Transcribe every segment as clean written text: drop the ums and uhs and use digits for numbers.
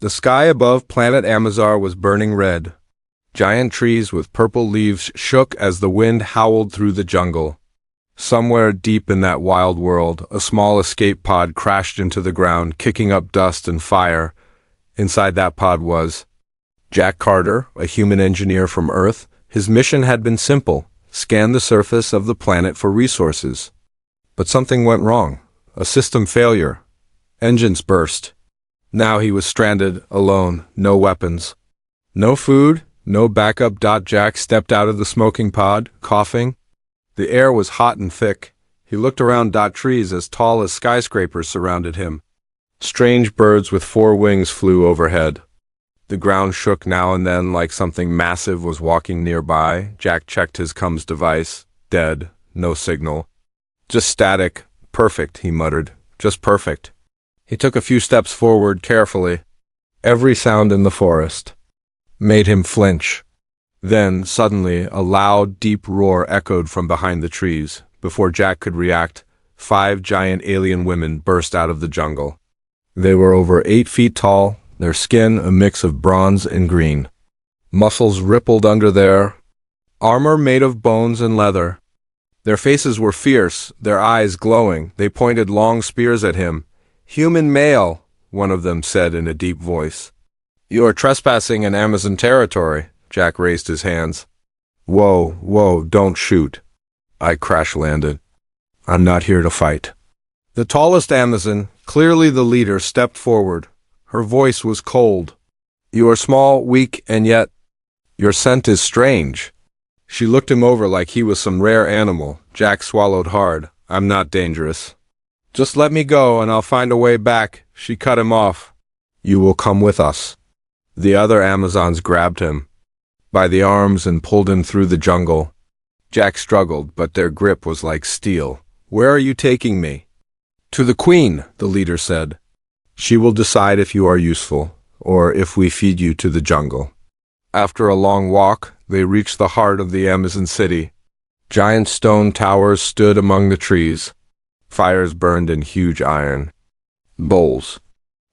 The sky above planet Amazar was burning red. Giant trees with purple leaves shook as the wind howled through the jungle. Somewhere deep in that wild world, a small escape pod crashed into the ground, kicking up dust and fire. Inside that pod was Jack Carter, a human engineer from Earth. His mission had been simple: scan the surface of the planet for resources. But something went wrong. A system failure. Engines burst. Now he was stranded, alone, no weapons. No food, no backup. Jack stepped out of the smoking pod, coughing. The air was hot and thick. He looked around. Trees as tall as skyscrapers surrounded him. Strange birds with 4 wings flew overhead. The ground shook now and then like something massive was walking nearby. Jack checked his comms device. Dead. No signal. Just static. Perfect, he muttered. Just perfect. He took a few steps forward carefully. Every sound in the forest made him flinch. Then, suddenly, a loud, deep roar echoed from behind the trees. Before Jack could react, 5 giant alien women burst out of the jungle. They were over 8 feet tall, their skin a mix of bronze and green. Muscles rippled under their armor made of bones and leather. Their faces were fierce, their eyes glowing. They pointed long spears at him. "Human male," one of them said in a deep voice. "You are trespassing in Amazon territory." Jack raised his hands. Whoa, don't shoot." I crash-landed. "I'm not here to fight." The tallest Amazon, clearly the leader, stepped forward. Her voice was cold. "You are small, weak, and yet your scent is strange." She looked him over like he was some rare animal. Jack swallowed hard. "I'm not dangerous. Just let me go and I'll find a way back." She cut him off. "You will come with us." The other Amazons grabbed him by the arms and pulled him through the jungle. Jack struggled, but their grip was like steel. "Where are you taking me?" "To the Queen," the leader said. "She will decide if you are useful, or if we feed you to the jungle." After a long walk, they reached the heart of the Amazon city. Giant stone towers stood among the trees. Fires burned in huge iron bowls.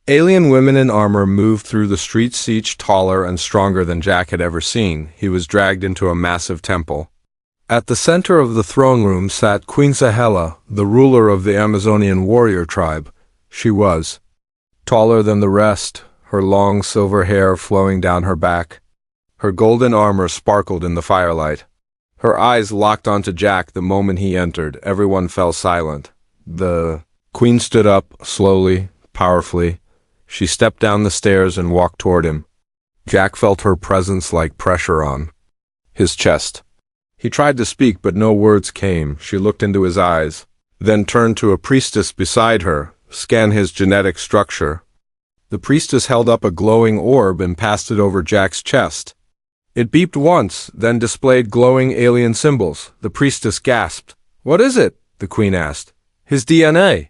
Alien women in armor moved through the streets, each taller and stronger than Jack had ever seen. He was dragged into a massive temple. At the center of the throne room sat Queen Sahela, the ruler of the Amazonian warrior tribe. She was taller than the rest, her long silver hair flowing down her back. Her golden armor sparkled in the firelight. Her eyes locked onto Jack the moment he entered. Everyone fell silent. The queen stood up, slowly, powerfully. She stepped down the stairs and walked toward him. Jack felt her presence like pressure on his chest. He tried to speak, but no words came. She looked into his eyes, then turned to a priestess beside her, scan his genetic structure. The priestess held up a glowing orb and passed it over Jack's chest. It beeped once, then displayed glowing alien symbols. The priestess gasped. "What is it?" the queen asked. "His DNA."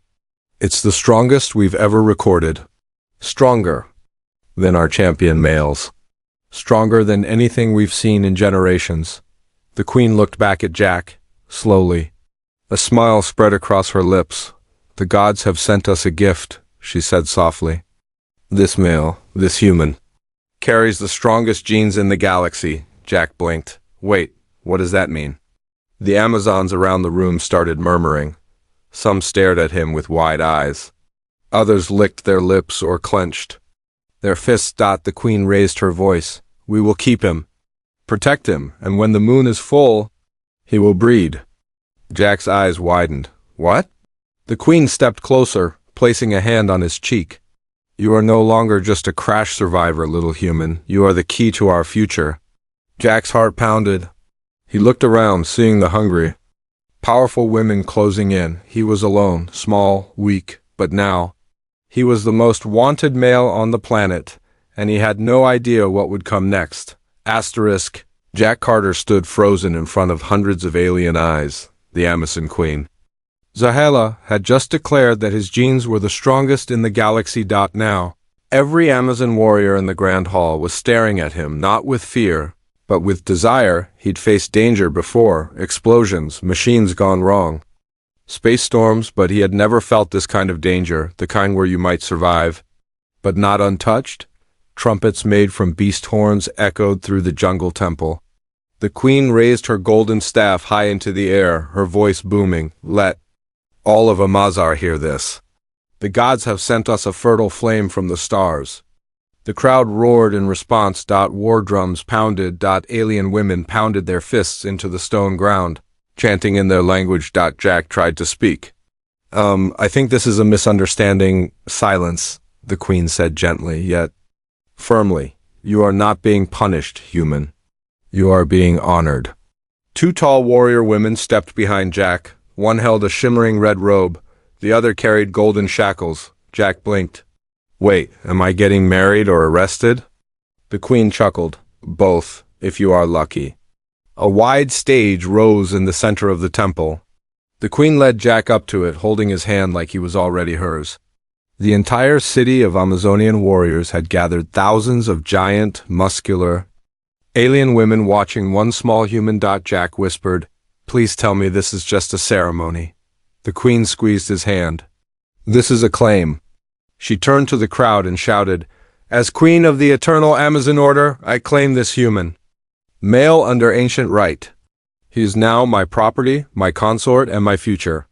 "It's the strongest we've ever recorded. Stronger than our champion males. Stronger than anything we've seen in generations." The queen looked back at Jack, slowly. A smile spread across her lips. "The gods have sent us a gift," she said softly. "This male, this human, carries the strongest genes in the galaxy." Jack blinked. "Wait, what does that mean?" The Amazons around the room started murmuring. Some stared at him with wide eyes. Others licked their lips or clenched their fists. The queen raised her voice. "We will keep him, protect him, and when the moon is full, he will breed." Jack's eyes widened. "What?" The queen stepped closer, placing a hand on his cheek. "You are no longer just a crash survivor, little human. You are the key to our future." Jack's heart pounded. He looked around, seeing the hungry, powerful women closing in. He was alone, small, weak, but now he was the most wanted male on the planet, and he had no idea what would come next. Asterisk. Jack Carter stood frozen in front of hundreds of alien eyes. The Amazon Queen, Sahela, had just declared that his genes were the strongest in the galaxy. Now, every Amazon warrior in the Grand Hall was staring at him, not with fear, but with desire. He'd faced danger before, explosions, machines gone wrong, space storms, but he had never felt this kind of danger, the kind where you might survive, but not untouched. Trumpets made from beast horns echoed through the jungle temple. The queen raised her golden staff high into the air, her voice booming. Let all of Amazar hear this. The gods have sent us a fertile flame from the stars. The crowd roared in response. War drums pounded. Alien women pounded their fists into the stone ground, chanting in their language. Jack tried to speak. I think this is a misunderstanding. Silence, the queen said gently, yet firmly. You are not being punished, human. You are being honored. Two tall warrior women stepped behind Jack. One held a shimmering red robe. The other carried golden shackles. Jack blinked. Wait, am I getting married or arrested? The queen chuckled. Both, if you are lucky. A wide stage rose in the center of the temple. The queen led Jack up to it, holding his hand like he was already hers. The entire city of Amazonian warriors had gathered, thousands of giant, muscular, alien women watching one small human. Jack whispered, Please tell me this is just a ceremony. The queen squeezed his hand. This is a claim. She turned to the crowd and shouted, As queen of the eternal Amazon order, I claim this human. Male under ancient right. He is now my property, my consort, and my future.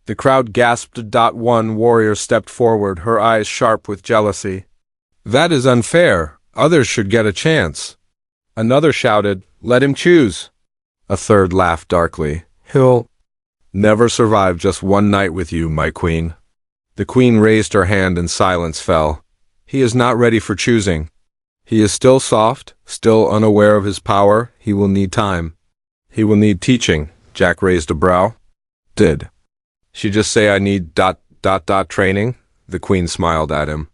The crowd gasped. One warrior stepped forward, her eyes sharp with jealousy. That is unfair. Others should get a chance. Another shouted, Let him choose. A third laughed darkly. He'll never survive just one night with you, my queen. The queen raised her hand and silence fell. He is not ready for choosing. He is still soft, still unaware of his power. He will need time. He will need teaching. Jack raised a brow. Did she just say I need ... training? The queen smiled at him.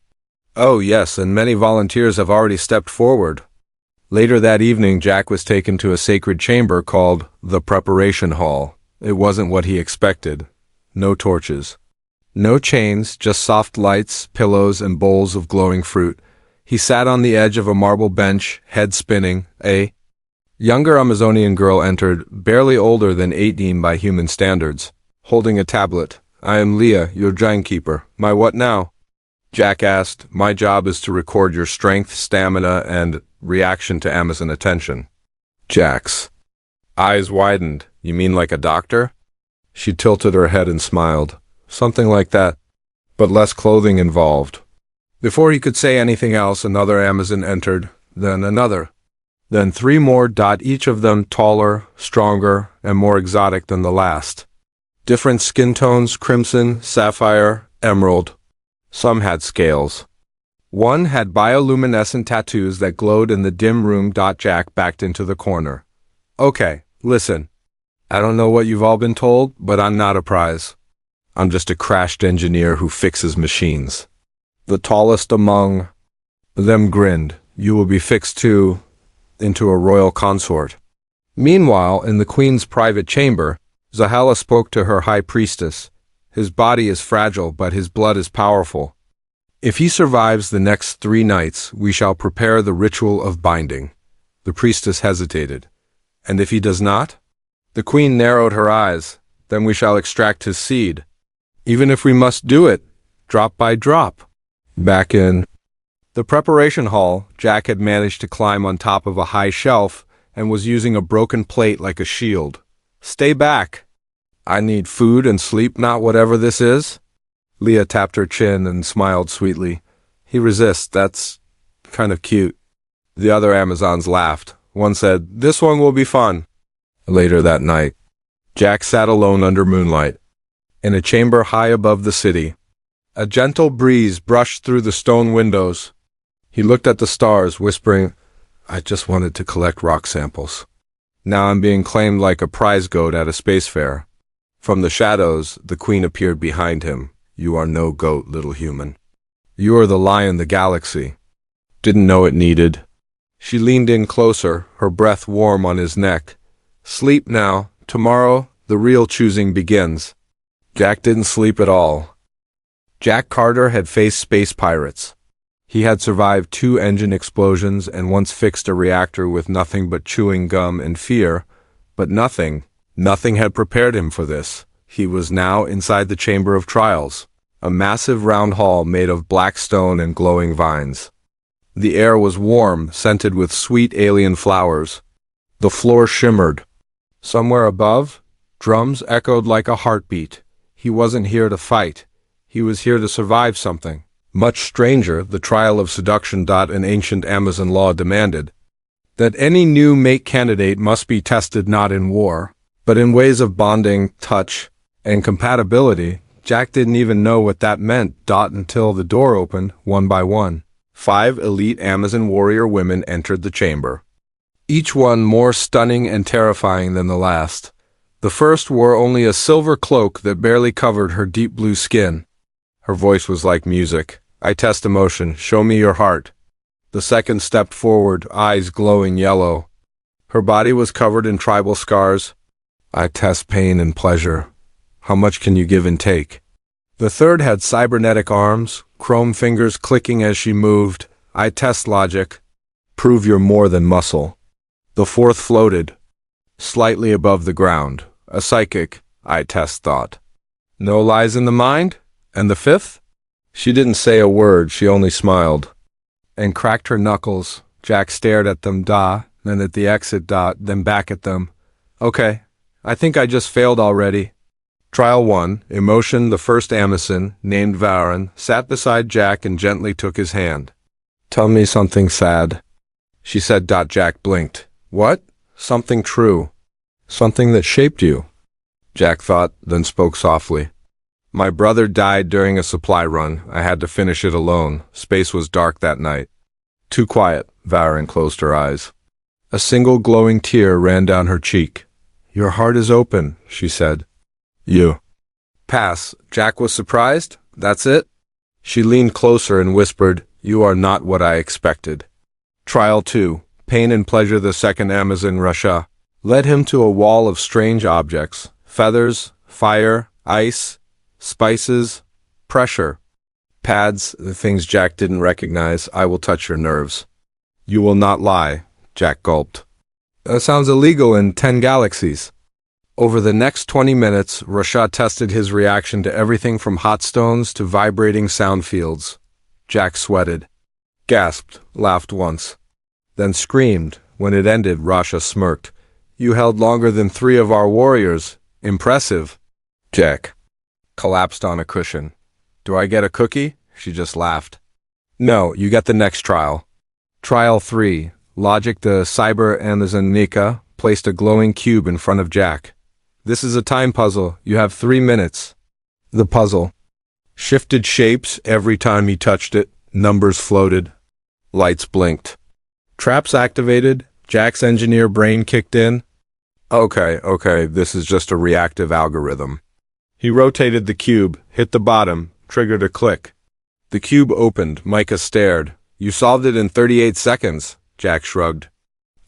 Oh yes, and many volunteers have already stepped forward. Later that evening, Jack was taken to a sacred chamber called the Preparation Hall. It wasn't what he expected. No torches. No chains, just soft lights, pillows, and bowls of glowing fruit. He sat on the edge of a marble bench, head spinning. A younger Amazonian girl entered, barely older than 18 by human standards, holding a tablet. I am Leah, your giant keeper. My what now? Jack asked. My job is to record your strength, stamina, and reaction to Amazon attention. Jack's eyes widened. You mean like a doctor? She tilted her head and smiled. Something like that, but less clothing involved. Before he could say anything else, another Amazon entered, then another. Then three more. Each of them taller, stronger, and more exotic than the last. Different skin tones, crimson, sapphire, emerald. Some had scales. One had bioluminescent tattoos that glowed in the dim room. Jack backed into the corner. Okay, listen. I don't know what you've all been told, but I'm not a prize. I'm just a crashed engineer who fixes machines. The tallest among them grinned. You will be fixed too, into a royal consort. Meanwhile, in the queen's private chamber, Zahala spoke to her high priestess. His body is fragile, but his blood is powerful. If he survives the next 3 nights, we shall prepare the ritual of binding. The priestess hesitated. And if he does not? The queen narrowed her eyes. Then we shall extract his seed. Even if we must do it, drop by drop. Back in the preparation hall, Jack had managed to climb on top of a high shelf and was using a broken plate like a shield. Stay back. I need food and sleep, not whatever this is. Leah tapped her chin and smiled sweetly. He resists, that's kind of cute. The other Amazons laughed. One said, This one will be fun. Later that night, Jack sat alone under moonlight, in a chamber high above the city. A gentle breeze brushed through the stone windows. He looked at the stars, whispering, I just wanted to collect rock samples. Now I'm being claimed like a prize goat at a space fair. From the shadows, the queen appeared behind him. You are no goat, little human. You are the lion the galaxy didn't know it needed. She leaned in closer, her breath warm on his neck. Sleep now. Tomorrow, the real choosing begins. Jack didn't sleep at all. Jack Carter had faced space pirates. He had survived 2 engine explosions and once fixed a reactor with nothing but chewing gum and fear, but nothing had prepared him for this. He was now inside the Chamber of Trials, a massive round hall made of black stone and glowing vines. The air was warm, scented with sweet alien flowers. The floor shimmered. Somewhere above, drums echoed like a heartbeat. He wasn't here to fight. He was here to survive something much stranger, the trial of seduction. An ancient Amazon law demanded that any new mate candidate must be tested not in war, but in ways of bonding, touch, and compatibility. Jack didn't even know what that meant. Until the door opened, one by one. 5 elite Amazon warrior women entered the chamber. Each one more stunning and terrifying than the last. The first wore only a silver cloak that barely covered her deep blue skin. Her voice was like music. I test emotion, show me your heart. The second stepped forward, eyes glowing yellow. Her body was covered in tribal scars. I test pain and pleasure. How much can you give and take? The third had cybernetic arms, chrome fingers clicking as she moved. I test logic. Prove you're more than muscle. The fourth floated, slightly above the ground. A psychic, I test thought. No lies in the mind? And the fifth? She didn't say a word, she only smiled and cracked her knuckles. Jack stared at them, then at the exit, then back at them. Okay, I think I just failed already. Trial 1, Emotion. The first Amazon, named Varen, sat beside Jack and gently took his hand. Tell me something sad, she said. Jack blinked. What? Something true. Something that shaped you. Jack thought, then spoke softly. My brother died during a supply run. I had to finish it alone. Space was dark that night. Too quiet. Varen closed her eyes. A single glowing tear ran down her cheek. Your heart is open, she said. You. Pass. Jack was surprised. That's it? She leaned closer and whispered, You are not what I expected. Trial 2. Pain and Pleasure. The second Amazon, Russia, led him to a wall of strange objects. Feathers, fire, ice, spices, pressure, pads, the things Jack didn't recognize. I will touch your nerves. You will not lie, Jack gulped. That sounds illegal in 10 galaxies. Over the next 20 minutes, Rashad tested his reaction to everything from hot stones to vibrating sound fields. Jack sweated, gasped, laughed once, then screamed. When it ended, Rasha smirked. You held longer than 3 of our warriors. Impressive. Jack collapsed on a cushion. Do I get a cookie? She just laughed. No, you get the next trial. Trial 3. Logic. The cyber Amazon Nika placed a glowing cube in front of Jack. This is a time puzzle. You have 3 minutes. The puzzle shifted shapes every time he touched it. Numbers floated. Lights blinked. Traps activated. Jack's engineer brain kicked in. Okay, this is just a reactive algorithm. He rotated the cube, hit the bottom, triggered a click. The cube opened. Micah stared. You solved it in 38 seconds, Jack shrugged.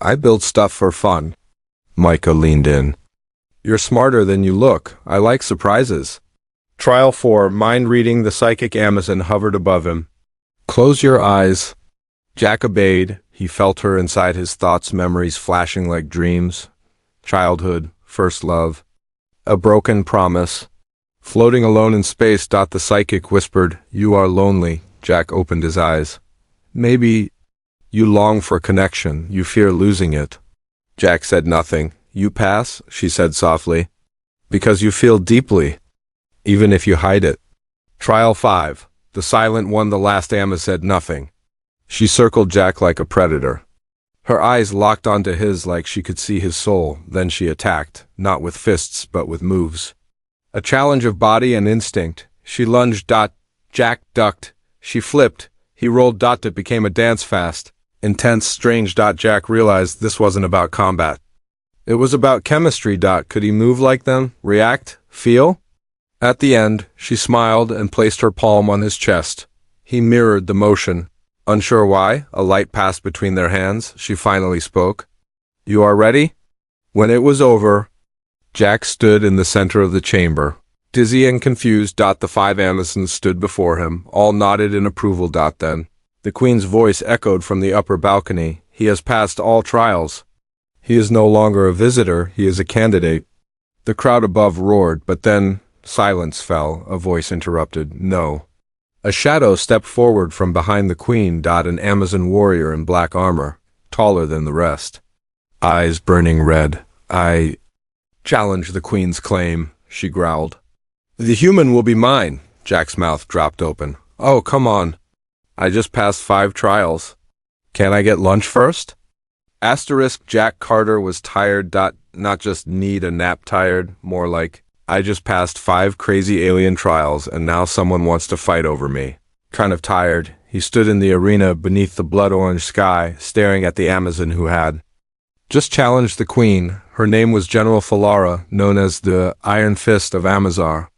I build stuff for fun. Micah leaned in. You're smarter than you look. I like surprises. Trial 4. Mind reading. The psychic Amazon hovered above him. Close your eyes. Jack obeyed. He felt her inside his thoughts, memories flashing like dreams. Childhood, first love, a broken promise. Floating alone in space. The psychic whispered, You are lonely. Jack opened his eyes. Maybe you long for connection. You fear losing it. Jack said nothing. You pass, she said softly, because you feel deeply, even if you hide it. Trial 5. The silent one. The last Amma said nothing. She circled Jack like a predator. Her eyes locked onto his like she could see his soul. Then she attacked, not with fists but with moves. A challenge of body and instinct. She lunged. Jack ducked. She flipped. He rolled. It became a dance fast, intense, strange. Jack realized this wasn't about combat. It was about chemistry. Could he move like them? React? Feel? At the end, she smiled and placed her palm on his chest. He mirrored the motion. Unsure why, a light passed between their hands. She finally spoke. You are ready? When it was over, Jack stood in the center of the chamber. Dizzy and confused. The 5 Amazons stood before him. All nodded in approval. Then the Queen's voice echoed from the upper balcony. He has passed all trials. He is no longer a visitor. He is a candidate. The crowd above roared, but then silence fell. A voice interrupted. No. A shadow stepped forward from behind the queen. An Amazon warrior in black armor, taller than the rest. Eyes burning red. I challenge the queen's claim, she growled. The human will be mine. Jack's mouth dropped open. Oh, come on. I just passed 5 trials. Can I get lunch first? Jack Carter was tired. Not just need a nap tired, more like, I just passed 5 crazy alien trials and now someone wants to fight over me. Kind of tired, he stood in the arena beneath the blood-orange sky, staring at the Amazon who had just challenged the queen. Her name was General Falara, known as the Iron Fist of Amazar.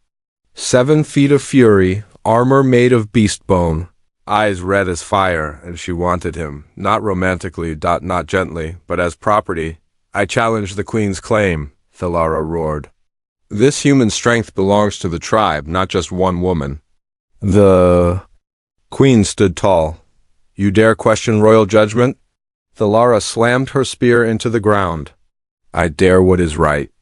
7 feet of fury, armor made of beast bone, eyes red as fire, and she wanted him, not romantically, not gently, but as property. I challenge the queen's claim, Falara roared. This human strength belongs to the tribe, not just one woman. The queen stood tall. You dare question royal judgment? Falara slammed her spear into the ground. I dare what is right.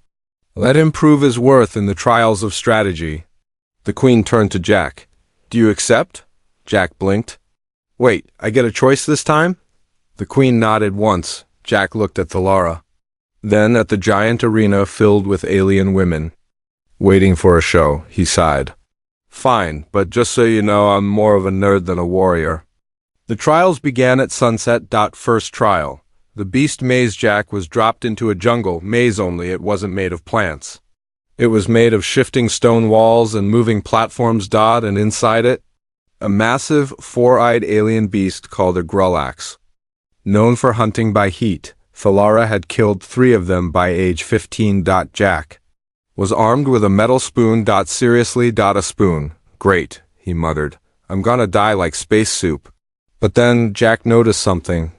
Let him prove his worth in the trials of strategy. The queen turned to Jack. Do you accept? Jack blinked. Wait, I get a choice this time? The queen nodded once. Jack looked at Falara. Then at the giant arena filled with alien women. Waiting for a show, he sighed. Fine, but just so you know, I'm more of a nerd than a warrior. The trials began at sunset. First trial. The beast maze Jack was dropped into a jungle, maze only it wasn't made of plants. It was made of shifting stone walls and moving platforms. And inside it, a massive, 4-eyed alien beast called a Grullax. Known for hunting by heat, Falara had killed 3 of them by age 15. Jack was armed with a metal spoon. Seriously, a spoon. Great, he muttered. I'm gonna die like space soup. But then Jack noticed something.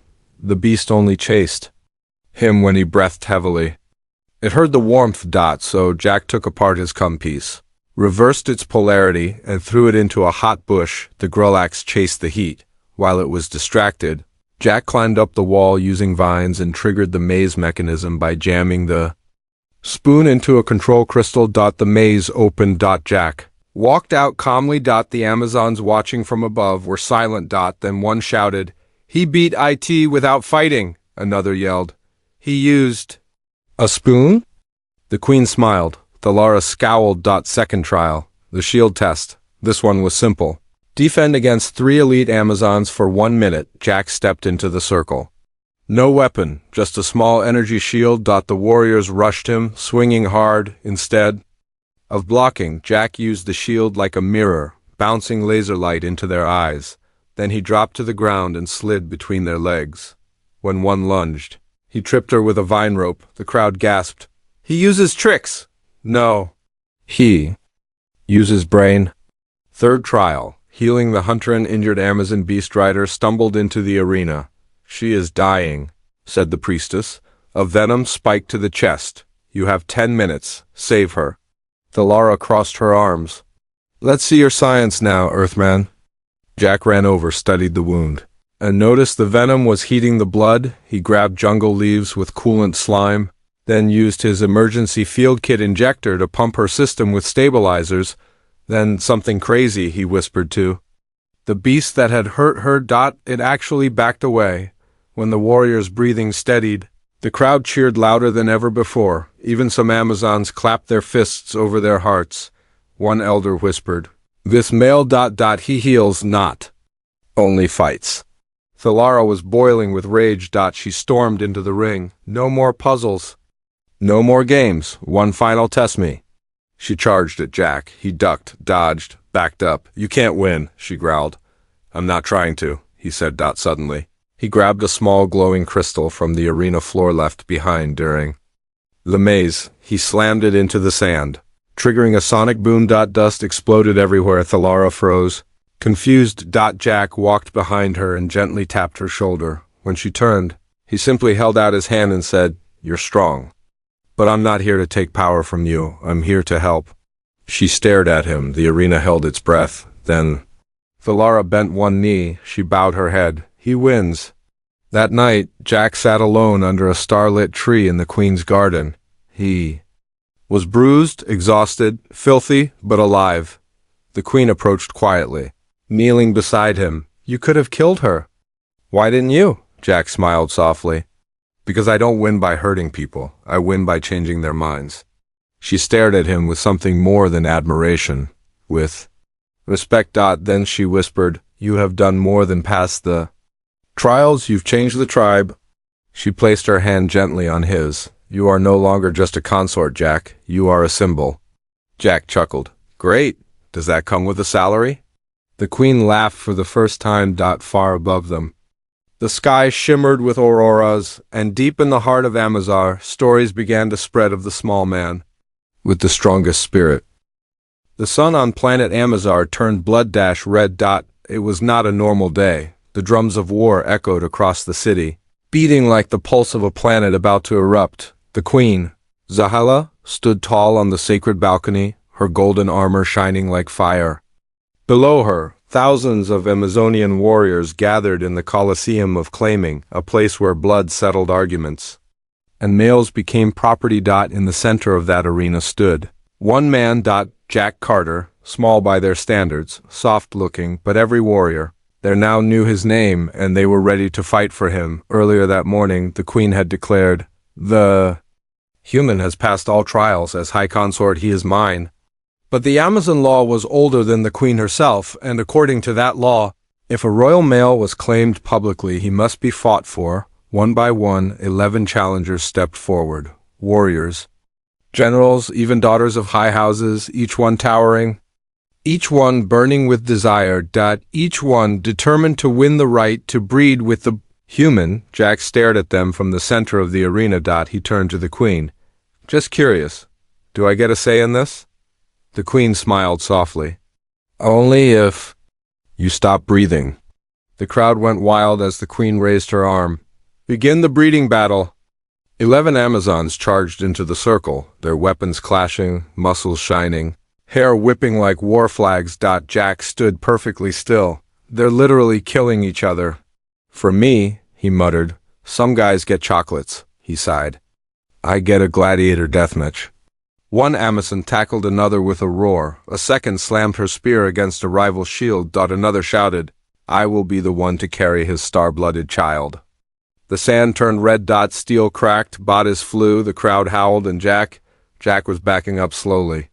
The beast only chased him when he breathed heavily. It heard the warmth. So Jack took apart his cumpiece, reversed its polarity, and threw it into a hot bush. The Grullax chased the heat. While it was distracted, Jack climbed up the wall using vines and triggered the maze mechanism by jamming the spoon into a control crystal. The maze opened. Jack walked out calmly. The Amazons watching from above were silent. Then one shouted, He beat IT without fighting, another yelled. He used a spoon? The queen smiled. Falara scowled. Second trial. The shield test. This one was simple. Defend against 3 elite Amazons for 1 minute. Jack stepped into the circle. No weapon, just a small energy shield. The warriors rushed him, swinging hard. Instead of blocking, Jack used the shield like a mirror, bouncing laser light into their eyes. Then he dropped to the ground and slid between their legs. When one lunged, he tripped her with a vine rope. The crowd gasped. He uses tricks! No. He uses brain. Third trial. Healing the hunter and injured Amazon beast rider stumbled into the arena. She is dying, said the priestess. A venom spiked to the chest. You have 10 minutes. Save her. Falara crossed her arms. Let's see your science now, Earthman. Jack ran over, studied the wound, and noticed the venom was heating the blood. He grabbed jungle leaves with coolant slime, then used his emergency field kit injector to pump her system with stabilizers. Then something crazy, he whispered to the beast that had hurt her. It actually backed away. When the warrior's breathing steadied, the crowd cheered louder than ever before. Even some Amazons clapped their fists over their hearts. One elder whispered, This male... he heals not, only fights. Falara was boiling with rage. She stormed into the ring. No more puzzles. No more games. One final test me. She charged at Jack. He ducked, dodged, backed up. You can't win, she growled. I'm not trying to, he said. Suddenly, he grabbed a small glowing crystal from the arena floor left behind during the maze. He slammed it into the sand, triggering a sonic boom. Dust exploded everywhere. Falara froze. Confused. Jack walked behind her and gently tapped her shoulder. When she turned, he simply held out his hand and said, You're strong. But I'm not here to take power from you. I'm here to help. She stared at him. The arena held its breath. Then Falara bent one knee. She bowed her head. He wins. That night, Jack sat alone under a starlit tree in the Queen's garden. He was bruised, exhausted, filthy, but alive. The Queen approached quietly. kneeling beside him. You could have killed her. Why didn't you? Jack smiled softly. Because I don't win by hurting people. I win by changing their minds. She stared at him with something more than admiration. With respect. Then she whispered, you have done more than pass the trials. You've changed the tribe. She placed her hand gently on his. You are no longer just a consort, Jack. You are a symbol. Jack chuckled. Great. Does that come with a salary? The Queen laughed for the first time. Far above them. The sky shimmered with auroras, and deep in the heart of Amazar, stories began to spread of the small man with the strongest spirit. The sun on planet Amazar turned blood-red. It was not a normal day. The drums of war echoed across the city, beating like the pulse of a planet about to erupt. The Queen, Zahala, stood tall on the sacred balcony, her golden armor shining like fire. Below her, thousands of Amazonian warriors gathered in the Colosseum of Claiming, a place where blood settled arguments. And males became property. In the center of that arena stood one man. Jack Carter, small by their standards, soft-looking, but every warrior there now knew his name, and they were ready to fight for him. Earlier that morning, the Queen had declared, the human has passed all trials. As High Consort, he is mine. But the Amazon law was older than the Queen herself, and according to that law, if a royal male was claimed publicly, he must be fought for. One by one, 11 challengers stepped forward. Warriors, generals, even daughters of high houses, each one towering, each one burning with desire. Each one determined to win the right to breed with the human. Jack stared at them from the center of the arena. He turned to the Queen. Just curious, do I get a say in this? The Queen smiled softly. Only if you stop breathing. The crowd went wild as the Queen raised her arm. Begin the breeding battle. 11 Amazons charged into the circle, their weapons clashing, muscles shining, hair whipping like war flags. Jack stood perfectly still. They're literally killing each other. For me, he muttered, some guys get chocolates, he sighed. I get a gladiator deathmatch. One Amazon tackled another with a roar. A second slammed her spear against a rival's shield. Another shouted, I will be the one to carry his star-blooded child. The sand turned red. Steel cracked, bodies flew, the crowd howled, and Jack was backing up slowly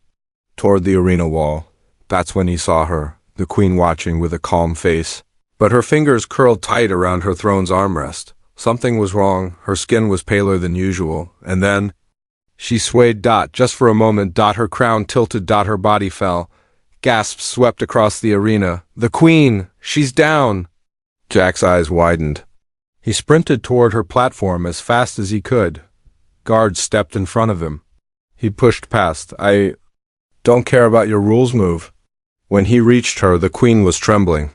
toward the arena wall. That's when he saw her, the Queen watching with a calm face. But her fingers curled tight around her throne's armrest. Something was wrong. Her skin was paler than usual. And then she swayed. Just for a moment. Her crown tilted. Her body fell. Gasps swept across the arena. The Queen! She's down! Jack's eyes widened. He sprinted toward her platform as fast as he could. Guards stepped in front of him. He pushed past. I don't care about your rules move. When he reached her, the Queen was trembling.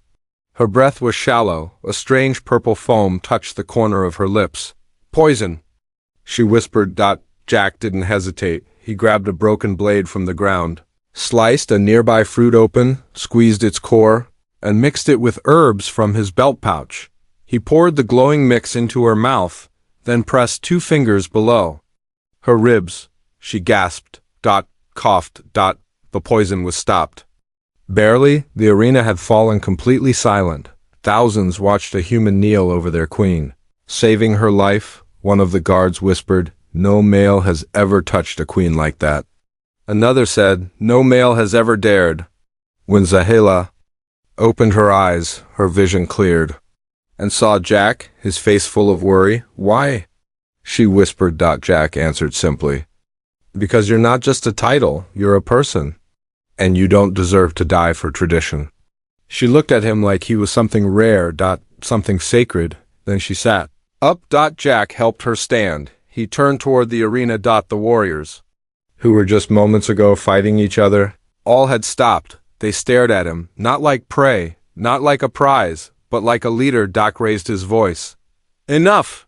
Her breath was shallow. A strange purple foam touched the corner of her lips. Poison, she whispered. Jack didn't hesitate. He grabbed a broken blade from the ground, sliced a nearby fruit open, squeezed its core, and mixed it with herbs from his belt pouch. He poured the glowing mix into her mouth, then pressed 2 fingers below her ribs. She gasped. Coughed. The poison was stopped. Barely, the arena had fallen completely silent. Thousands watched a human kneel over their Queen. Saving her life, one of the guards whispered, no male has ever touched a queen like that. Another said, no male has ever dared. When Zahala opened her eyes, her vision cleared, and saw Jack, his face full of worry. Why? She whispered. Jack answered simply, because you're not just a title, you're a person, and you don't deserve to die for tradition. She looked at him like he was something rare. Something sacred. Then she sat up. Jack helped her stand. He turned toward the arena. The warriors, who were just moments ago fighting each other, all had stopped. They stared at him, not like prey, not like a prize, but like a leader. Raised his voice. Enough!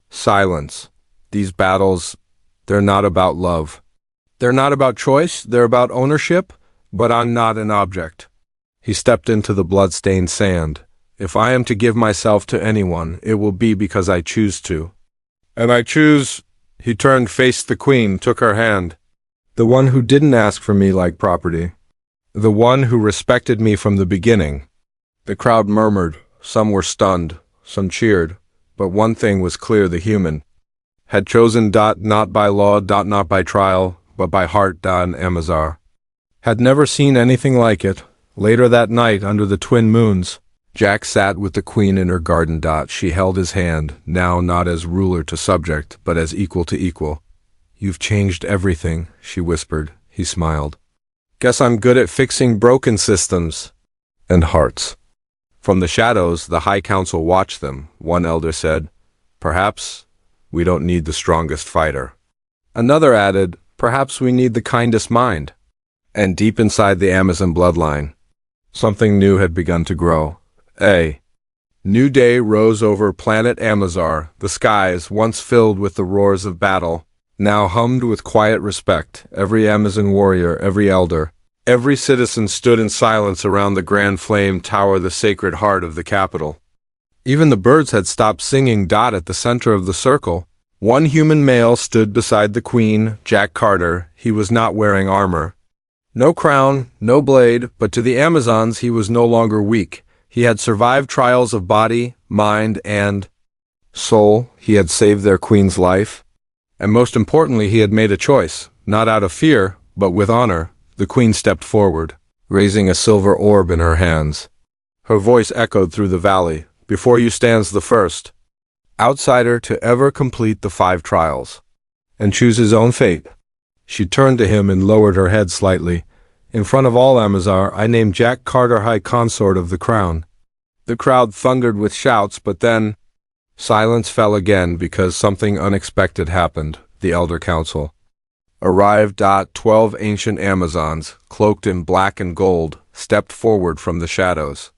Silence. These battles, they're not about love. They're not about choice, they're about ownership, but I'm not an object. He stepped into the blood-stained sand. If I am to give myself to anyone, it will be because I choose to. And I choose. He turned, faced the Queen, took her hand. The one who didn't ask for me like property. The one who respected me from the beginning. The crowd murmured, some were stunned, some cheered, but one thing was clear: the human had chosen not by law, not by trial, but by heart. Amazar had never seen anything like it. Later that night, under the twin moons, Jack sat with the queen in her garden. She held his hand, now not as ruler to subject, but as equal to equal. "You've changed everything," she whispered. He smiled. "Guess I'm good at fixing broken systems and hearts." From the shadows, the High Council watched them. One elder said, "Perhaps we don't need the strongest fighter." Another added, "Perhaps we need the kindest mind." And deep inside the Amazon bloodline, something new had begun to grow. A new day rose over planet Amazar. The skies, once filled with the roars of battle, now hummed with quiet respect. Every Amazon warrior, every elder, every citizen stood in silence around the grand flame tower, the sacred heart of the capital. Even the birds had stopped singing. At the center of the circle, one human male stood beside the queen, Jack Carter. He was not wearing armor, no crown, no blade, but to the Amazons he was no longer weak. He had survived trials of body, mind, and soul. He had saved their queen's life. And most importantly, he had made a choice, not out of fear, but with honor. The queen stepped forward, raising a silver orb in her hands. Her voice echoed through the valley. "Before you stands the first outsider to ever complete the 5 trials and choose his own fate." She turned to him and lowered her head slightly. "In front of all Amazar, I name Jack Carter High Consort of the Crown." The crowd thundered with shouts, but then silence fell again because something unexpected happened. The Elder Council arrived. 12 ancient Amazons, cloaked in black and gold, stepped forward from the shadows.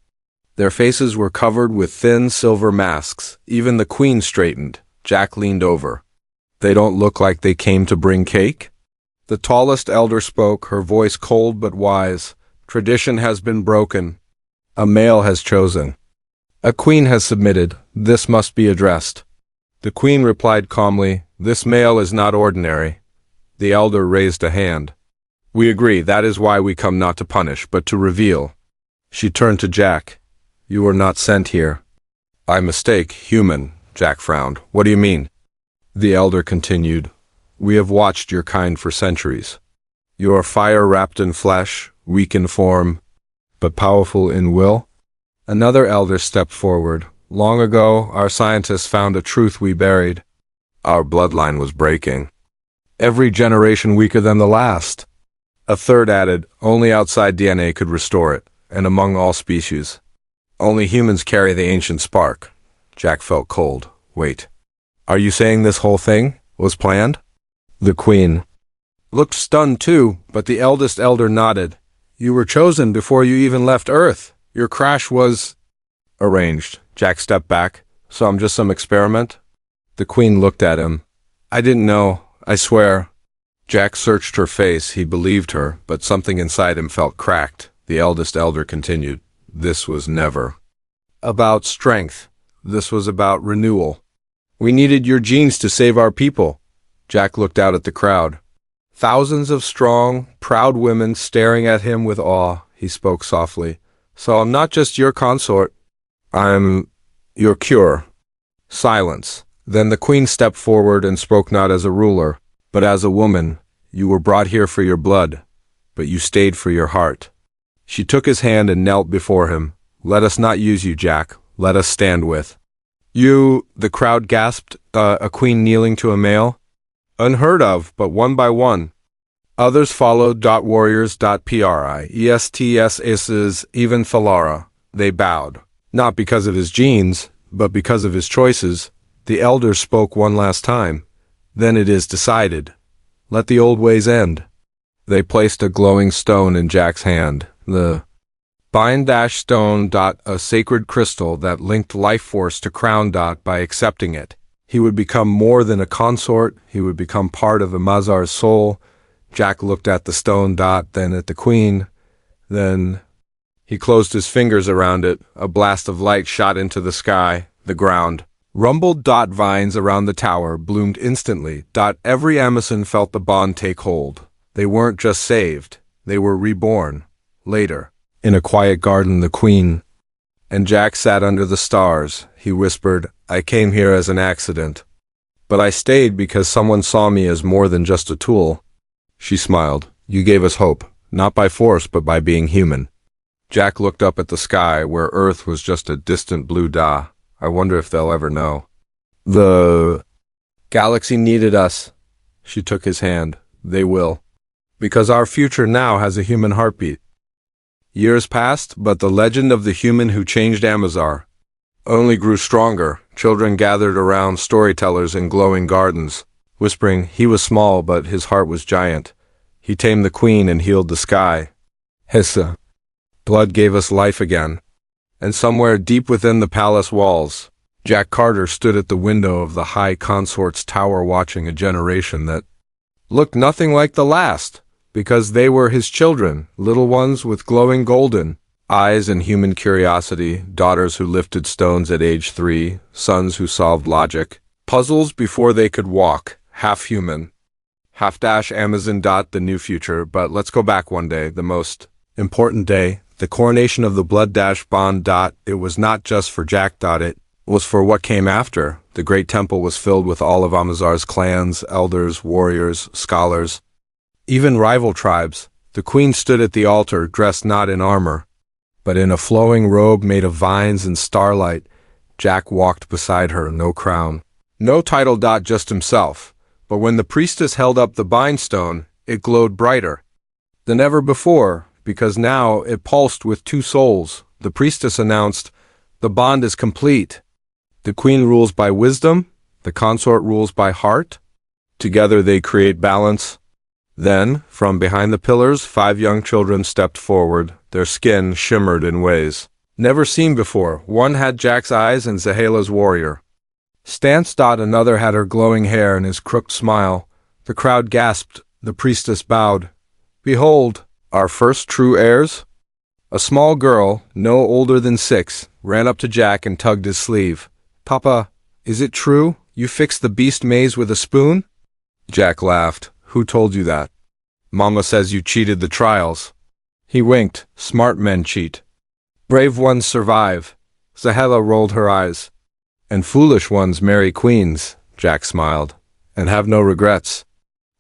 Their faces were covered with thin silver masks. Even the queen straightened. Jack leaned over. "They don't look like they came to bring cake?" The tallest elder spoke, her voice cold but wise. "Tradition has been broken. A male has chosen. A queen has submitted. This must be addressed." The queen replied calmly, "This male is not ordinary." The elder raised a hand. "We agree. That is why we come, not to punish, but to reveal." She turned to Jack. "You were not sent here." "I mistake. Human." Jack frowned. "What do you mean?" The elder continued, "We have watched your kind for centuries. You are fire wrapped in flesh, weak in form, but powerful in will." Another elder stepped forward. "Long ago, our scientists found a truth we buried. Our bloodline was breaking. Every generation weaker than the last." A third added, "Only outside DNA could restore it, and among all species. Only humans carry the ancient spark." Jack felt cold. "Wait. Are you saying this whole thing was planned?" The queen looked stunned too, but the eldest elder nodded. "You were chosen before you even left Earth. Your crash was arranged." Jack stepped back. "So I'm just some experiment?" The queen looked at him. "I didn't know, I swear." Jack searched her face. He believed her, but something inside him felt cracked. The eldest elder continued, "This was never about strength. This was about renewal. We needed your genes to save our people." Jack looked out at the crowd. Thousands of strong, proud women staring at him with awe. He spoke softly. "So I'm not just your consort. I'm your cure." Silence. Then the queen stepped forward and spoke not as a ruler, but as a woman. "You were brought here for your blood, but you stayed for your heart." She took his hand and knelt before him. "Let us not use you, Jack. Let us stand with you." The crowd gasped. A queen kneeling to a male? Unheard of, but one by one others followed. Warriors. Priestesses, even Thalara. They bowed, not because of his genes, but because of his choices. The elders spoke one last time. "Then it is decided. Let the old ways end." They placed a glowing stone in Jack's hand. The Bind-stone. A sacred crystal that linked life force to Crown. By accepting it, he would become more than a consort. He would become part of Amazar's soul. Jack looked at the stone. Then at the queen. Then he closed his fingers around it. A blast of light shot into the sky. The ground rumbled. Vines around the tower bloomed instantly. Every Amazon felt the bond take hold. They weren't just saved. They were reborn. Later, in a quiet garden, the queen And Jack sat under the stars. He whispered, I came here as an accident. But I stayed because someone saw me as more than just a tool. She smiled. You gave us hope, not by force but by being human. Jack looked up at the sky where Earth was just a distant blue dot. I wonder if they'll ever know. The galaxy needed us. She took his hand. They will. Because our future now has a human heartbeat. Years passed, but the legend of the human who changed Amazar only grew stronger. Children gathered around storytellers in glowing gardens, whispering, he was small, but his heart was giant. He tamed the queen and healed the sky. His blood gave us life again. And somewhere deep within the palace walls, Jack Carter stood at the window of the high consort's tower watching a generation that looked nothing like the last, because they were his children, little ones with glowing golden eyes and human curiosity, daughters who lifted stones at age 3, sons who solved logic, puzzles before they could walk, half human. Amazon. The new future, but let's go back one day, the most important day, the coronation of the blood-bond. It was not just for Jack. It was for what came after. The great temple was filled with all of Amazar's clans, elders, warriors, scholars, even rival tribes. The queen stood at the altar, dressed not in armor, but in a flowing robe made of vines and starlight. Jack walked beside her, no crown, no title. Just himself. But when the priestess held up the bindstone, it glowed brighter than ever before, because now it pulsed with 2 souls. The priestess announced, the bond is complete. The queen rules by wisdom, the consort rules by heart. Together they create balance. Then, from behind the pillars, 5 young children stepped forward. Their skin shimmered in ways never seen before. One had Jack's eyes and Zahela's warrior stance. Another had her glowing hair and his crooked smile. The crowd gasped. The priestess bowed. Behold, our first true heirs. A small girl, no older than 6, ran up to Jack and tugged his sleeve. Papa, is it true? You fixed the beast maze with a spoon? Jack laughed. Who told you that? Mama says you cheated the trials. He winked. Smart men cheat. Brave ones survive. Zahela rolled her eyes. And foolish ones marry queens, Jack smiled, and have no regrets.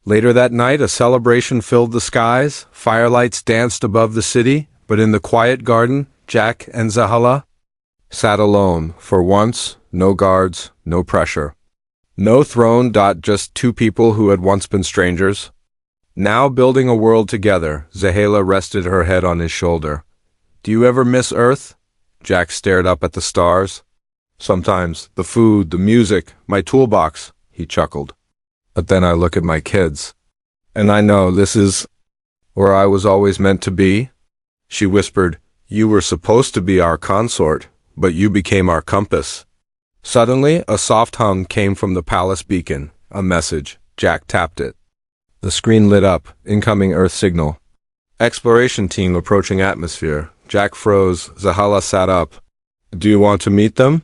Later that night, a celebration filled the skies. Firelights danced above the city, but in the quiet garden, Jack and Zahela sat alone. For once, no guards, no pressure. No throne. Just 2 people who had once been strangers, now building a world together. Zahela rested her head on his shoulder. Do you ever miss Earth? Jack stared up at the stars. Sometimes. The food, the music, my toolbox, he chuckled. But then I look at my kids, and I know this is where I was always meant to be. She whispered, you were supposed to be our consort, but you became our compass. Suddenly, a soft hum came from the palace beacon. A message. Jack tapped it. The screen lit up. Incoming Earth signal. Exploration team approaching atmosphere. Jack froze. Zahela sat up. Do you want to meet them?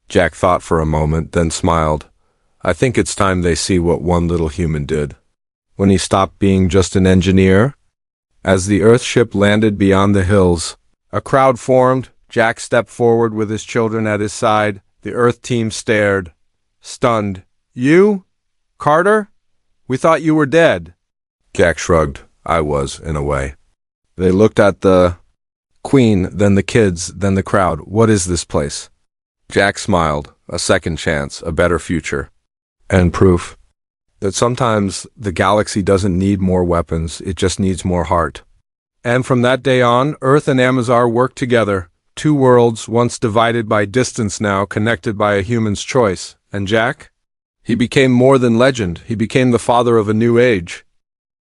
Jack thought for a moment, then smiled. I think it's time they see what one little human did. When he stopped being just an engineer. As the Earth ship landed beyond the hills, a crowd formed. Jack stepped forward with his children at his side. The Earth team stared, stunned. You? Carter? We thought you were dead. Jack shrugged. I was, in a way. They looked at the queen, then the kids, then the crowd. What is this place? Jack smiled. A second chance, a better future. And proof that sometimes the galaxy doesn't need more weapons, it just needs more heart. And from that day on, Earth and Amazar worked together. 2 worlds, once divided by distance, now connected by a human's choice. And Jack? He became more than legend. He became the father of a new age.